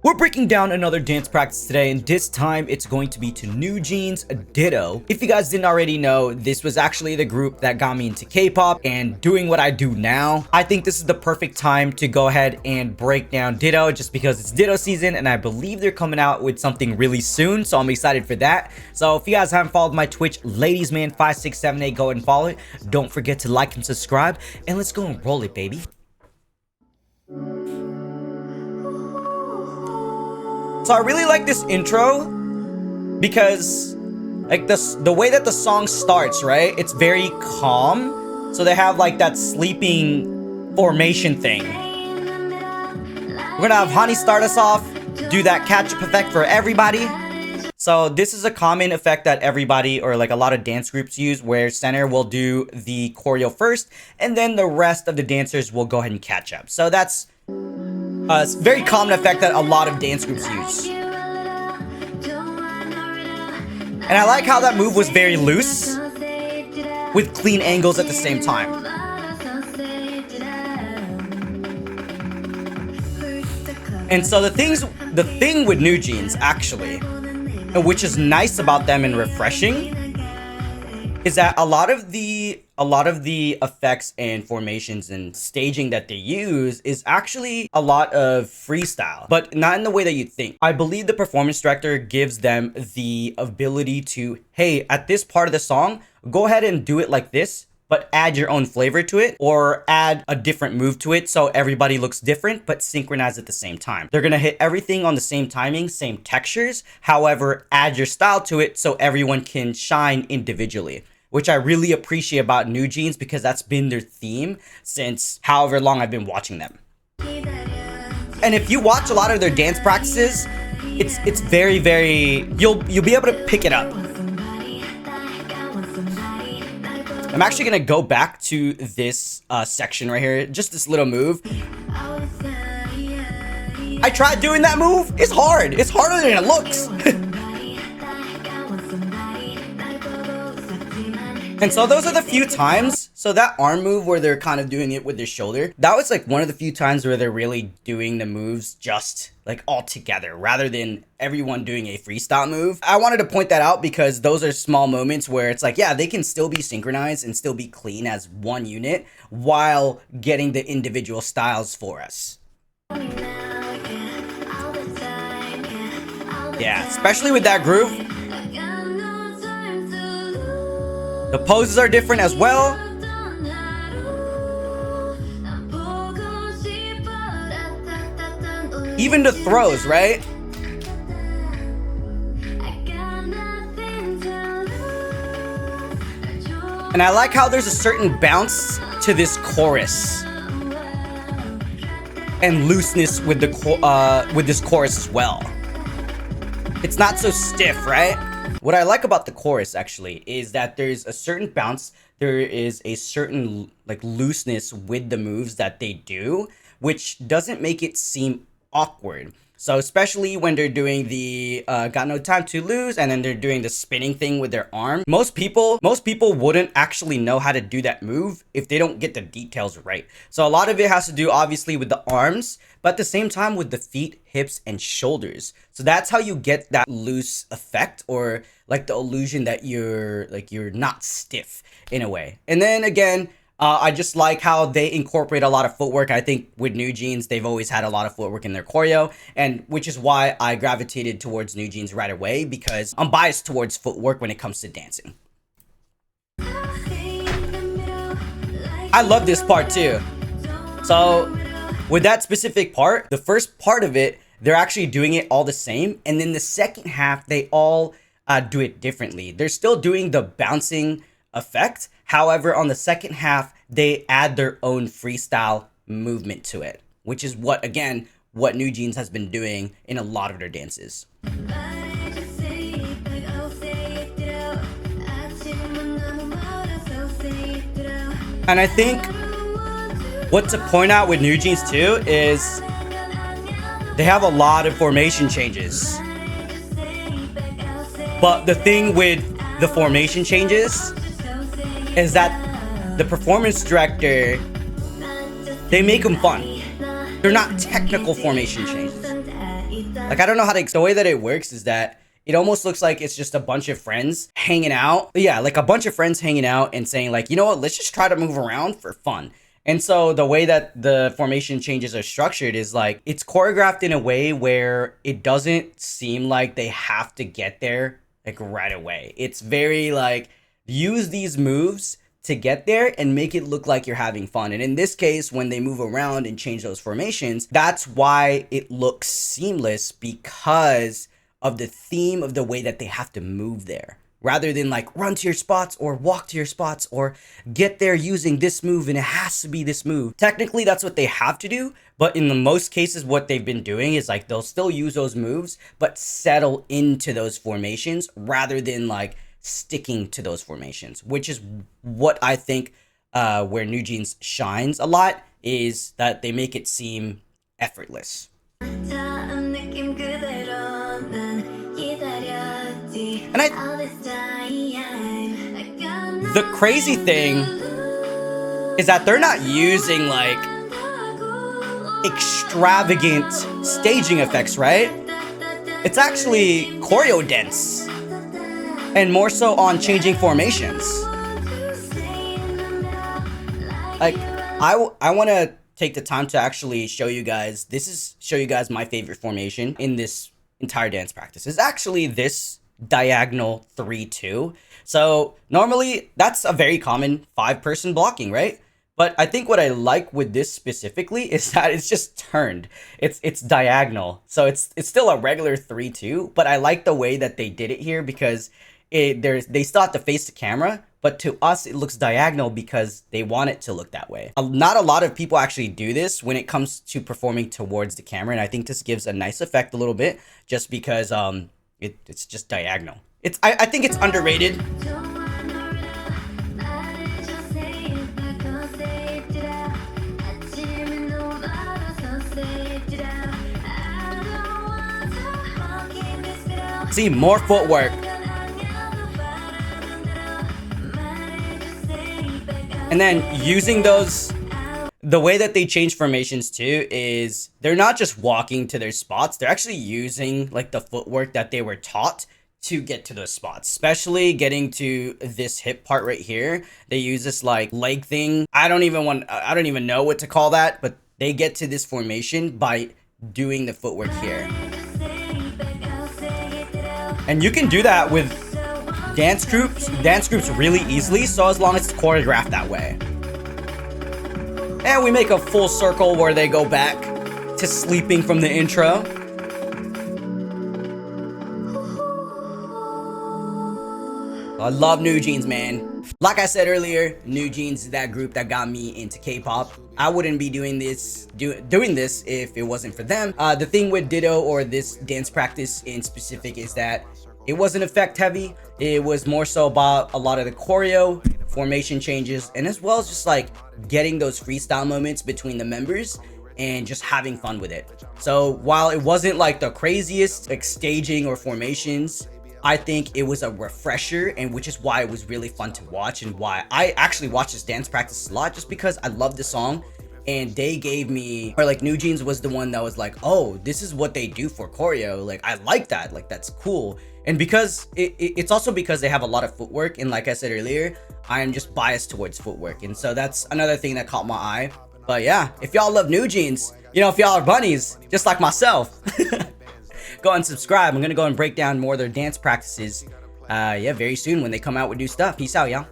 We're breaking down another dance practice today, and this time it's going to be to NewJeans Ditto. If you guys didn't already know, this was actually the group that got me into K-pop and doing what I do now. I think this is the perfect time to go ahead and break down Ditto just because it's Ditto season and I believe they're coming out with something really soon, so I'm excited for that. So if you guys haven't followed my Twitch, ladiesman5678, go ahead and follow it. Don't forget to like and subscribe, and let's go and roll it, baby. So I really like this intro because like the way that the song starts, right? It's very calm. So they have like that sleeping formation thing. We're gonna have Hani start us off, do that catch-up effect for everybody. So this is a common effect that everybody or like a lot of dance groups use, where center will do the choreo first and then the rest of the dancers will go ahead and catch up. So that's a very common effect that a lot of dance groups use. And I like how that move was very loose with clean angles at the same time. And so the thing with NewJeans actually, which is nice about them and refreshing, is that a lot of the effects and formations and staging that they use is actually a lot of freestyle, but not in the way that you'd think. I believe the performance director gives them the ability to, hey, at this part of the song, go ahead and do it like this, but add your own flavor to it or add a different move to it so everybody looks different but synchronized at the same time. They're gonna hit everything on the same timing, same textures. However, add your style to it so everyone can shine individually, which I really appreciate about NewJeans because that's been their theme since however long I've been watching them. And if you watch a lot of their dance practices, it's very you'll be able to pick it up. I'm actually gonna go back to this section right here, just this little move. I tried doing that move. It's hard. It's harder than it looks. And so those are the few times. So that arm move where they're kind of doing it with their shoulder, that was like one of the few times where they're really doing the moves just like all together rather than everyone doing a freestyle move. I wanted to point that out because those are small moments where it's like, yeah, they can still be synchronized and still be clean as one unit while getting the individual styles for us. Yeah, especially with that groove. The poses are different as well. Even the throws, right? And I like how there's a certain bounce to this chorus and looseness with the with this chorus as well. It's not so stiff, right? What I like about the chorus actually is that there's a certain bounce, there is a certain like looseness with the moves that they do, which doesn't make it seem awkward. So especially when they're doing the got no time to lose, and then they're doing the spinning thing with their arm. Most people wouldn't actually know how to do that move if they don't get the details right. So a lot of it has to do obviously with the arms, but at the same time with the feet, hips, and shoulders. So that's how you get that loose effect, or like the illusion that you're not stiff in a way. And then again, I just like how they incorporate a lot of footwork. I think with NewJeans, they've always had a lot of footwork in their choreo, and which is why I gravitated towards NewJeans right away, because I'm biased towards footwork when it comes to dancing. I love this part too. So with that specific part, the first part of it, they're actually doing it all the same, and then the second half, they all do it differently. They're still doing the bouncing effect. However, on the second half, they add their own freestyle movement to it, which is what NewJeans has been doing in a lot of their dances. And I think what to point out with NewJeans too is they have a lot of formation changes. But the thing with the formation changes is that the performance director, they make them fun. They're not technical formation changes. Like, I don't know how to, the way that it works is that it almost looks like it's just a bunch of friends hanging out. Yeah, like a bunch of friends hanging out and saying like, you know what, let's just try to move around for fun. And so the way that the formation changes are structured is like, it's choreographed in a way where it doesn't seem like they have to get there like right away. It's very like, use these moves to get there and make it look like you're having fun. And in this case, when they move around and change those formations, that's why it looks seamless, because of the theme of the way that they have to move there, rather than like run to your spots or walk to your spots or get there using this move and it has to be this move. Technically, that's what they have to do, but in the most cases, what they've been doing is like they'll still use those moves, but settle into those formations rather than like sticking to those formations, which is what I think where NewJeans shines a lot, is that they make it seem effortless. And the crazy thing is that they're not using like extravagant staging effects, right? It's actually choreo dense, and more so on changing formations. Like, I want to take the time to actually show you guys, show you guys my favorite formation in this entire dance practice. Is actually this diagonal 3-2. So normally that's a very common 5-person blocking, right? But I think what I like with this specifically is that it's just turned. It's diagonal. So it's still a regular 3-2, but I like the way that they did it here, because they still have to face the camera, but to us it looks diagonal because they want it to look that way. Not a lot of people actually do this when it comes to performing towards the camera, and I think this gives a nice effect a little bit, just because it's just diagonal. I think it's underrated. See, more footwork. And then using those, the way that they change formations too is they're not just walking to their spots, they're actually using like the footwork that they were taught to get to those spots, especially getting to this hip part right here. They use this like leg thing. I don't even know what to call that, but they get to this formation by doing the footwork here. And you can do that with dance groups really easily, so as long as it's choreographed that way. And we make a full circle where they go back to sleeping from the intro. I love NewJeans, man. Like I said earlier, NewJeans is that group that got me into K-pop. I wouldn't be doing this if it wasn't for them. The thing with Ditto, or this dance practice in specific, is that it wasn't effect heavy. It was more so about a lot of the choreo, formation changes, and as well as just like getting those freestyle moments between the members and just having fun with it. So while it wasn't like the craziest like staging or formations, I think it was a refresher, and which is why it was really fun to watch, and why I actually watch this dance practice a lot, just because I love the song. And they gave me, or like NewJeans was the one that was like, oh, this is what they do for choreo. Like, I like that. Like, that's cool. And because it's also because they have a lot of footwork. And like I said earlier, I am just biased towards footwork. And so that's another thing that caught my eye. But yeah, if y'all love NewJeans, you know, if y'all are bunnies, just like myself, go and subscribe. I'm going to go and break down more of their dance practices. Yeah, very soon when they come out with new stuff. Peace out, y'all.